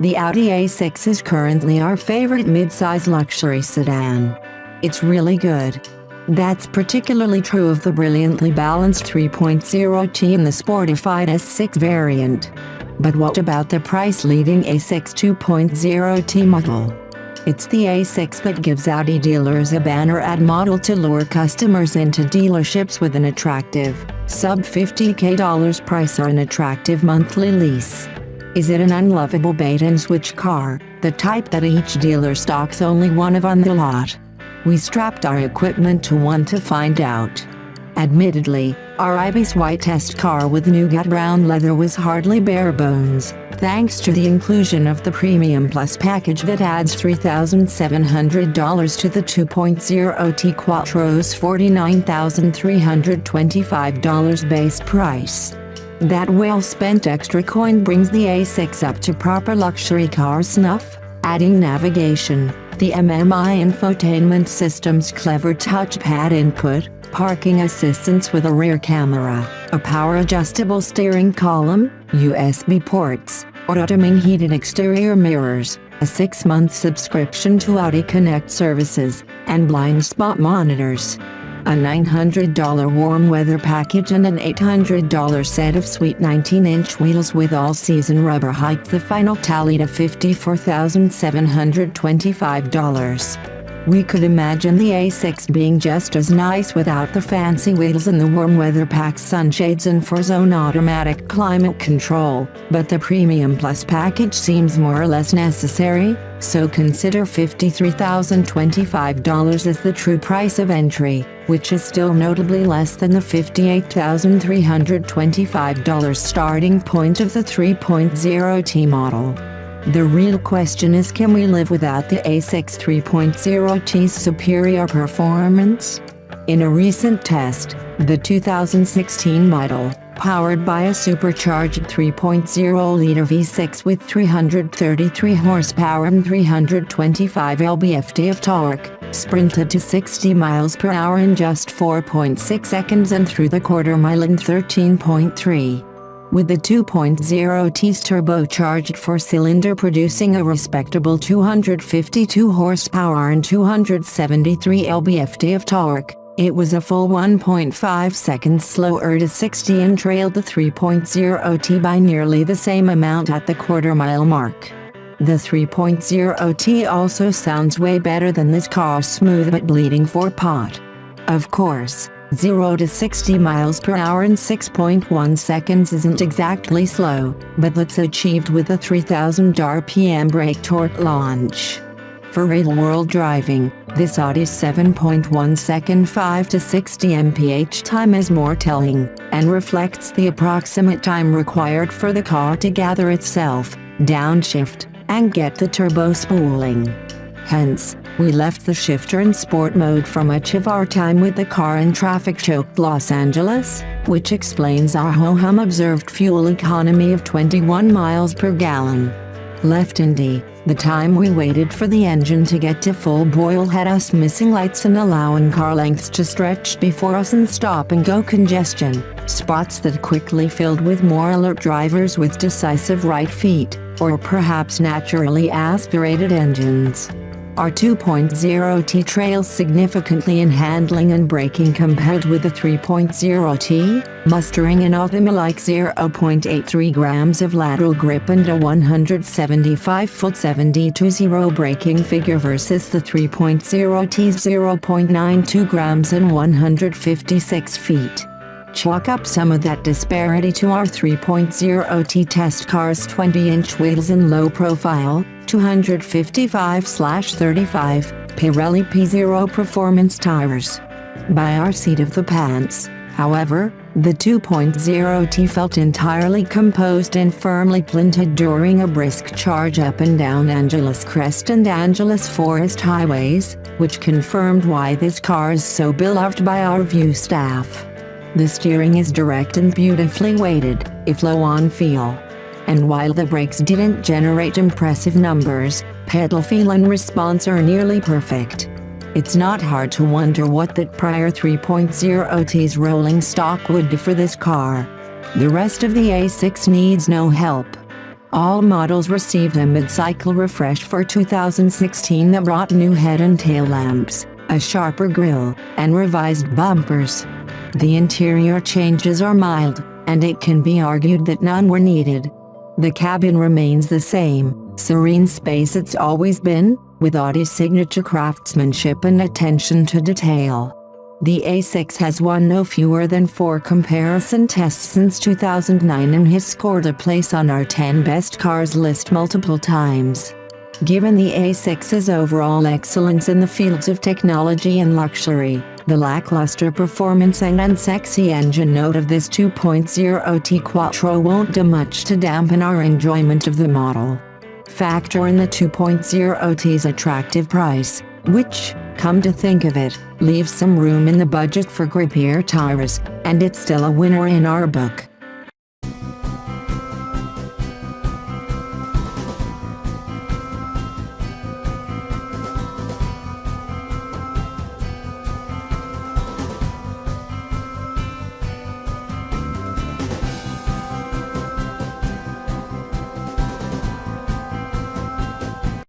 The Audi A6 is currently our favorite mid-size luxury sedan. It's really good. That's particularly true of the brilliantly balanced 3.0T in the sportified S6 variant. But what about the price-leading A6 2.0T model? It's the A6 that gives Audi dealers a banner ad model to lure customers into dealerships with an attractive, sub-$50K price or an attractive monthly lease. Is it an unlovable bait-and-switch car, the type that each dealer stocks only one of on the lot? We strapped our equipment to one to find out. Admittedly, our Ibis white test car with nougat brown leather was hardly bare bones, thanks to the inclusion of the Premium Plus package that adds $3,700 to the 2.0T Quattro's $49,325 base price. That well-spent extra coin brings the A6 up to proper luxury car snuff, adding navigation, the MMI infotainment system's clever touchpad input, parking assistance with a rear camera, a power-adjustable steering column, USB ports, auto-dimming heated exterior mirrors, a 6-month subscription to Audi Connect services, and blind spot monitors. A $900 warm weather package and an $800 set of sweet 19-inch wheels with all-season rubber hike the final tally to $54,725. We could imagine the A6 being just as nice without the fancy wheels and the warm weather pack sunshades and 4-zone automatic climate control, but the Premium Plus package seems more or less necessary, so consider $53,025 as the true price of entry, which is still notably less than the $58,325 starting point of the 3.0T model. The real question is, can we live without the A6 3.0T's superior performance? In a recent test, the 2016 model, powered by a supercharged 3.0-liter V6 with 333 horsepower and 325 lb-ft of torque, sprinted to 60 miles per hour in just 4.6 seconds and through the quarter-mile in 13.3. With the 2.0T's turbocharged 4-cylinder producing a respectable 252 horsepower and 273 lb-ft of torque, it was a full 1.5 seconds slower to 60 and trailed the 3.0T by nearly the same amount at the quarter-mile mark. The 3.0T also sounds way better than this car's smooth but bleeding 4-pot. Of course, 0 to 60 miles per hour in 6.1 seconds isn't exactly slow, but that's achieved with a 3,000 RPM brake torque launch. For real-world driving, this Audi's 7.1 second 5 to 60 mph time is more telling, and reflects the approximate time required for the car to gather itself, downshift, and get the turbo spooling. Hence, we left the shifter in sport mode for much of our time with the car in traffic-choked Los Angeles, which explains our ho-hum observed fuel economy of 21 miles per gallon. Left in D, the time we waited for the engine to get to full boil had us missing lights and allowing car lengths to stretch before us and stop-and-go congestion, spots that quickly filled with more alert drivers with decisive right feet, or perhaps naturally aspirated engines. Our 2.0T trails significantly in handling and braking compared with the 3.0T, mustering an optimal 0.83 grams of lateral grip and a 175-foot 70-0 braking figure versus the 3.0T's 0.92 grams and 156 feet. Chalk up some of that disparity to our 3.0T test car's 20-inch wheels and low-profile, 255/35 Pirelli P0 performance tires. By our seat of the pants, however, the 2.0T felt entirely composed and firmly planted during a brisk charge up and down Angeles Crest and Angeles Forest highways, which confirmed why this car is so beloved by our view staff. The steering is direct and beautifully weighted, if low on feel. And while the brakes didn't generate impressive numbers, pedal feel and response are nearly perfect. It's not hard to wonder what that prior 3.0T's rolling stock would do for this car. The rest of the A6 needs no help. All models received a mid-cycle refresh for 2016 that brought new head and tail lamps, a sharper grille, and revised bumpers. The interior changes are mild, and it can be argued that none were needed. The cabin remains the same, serene space it's always been, with Audi's signature craftsmanship and attention to detail. The A6 has won no fewer than 4 comparison tests since 2009 and has scored a place on our 10 best cars list multiple times. Given the A6's overall excellence in the fields of technology and luxury, the lackluster performance and unsexy engine note of this 2.0T Quattro won't do much to dampen our enjoyment of the model. Factor in the 2.0T's attractive price, which, come to think of it, leaves some room in the budget for grippier tires, and it's still a winner in our book.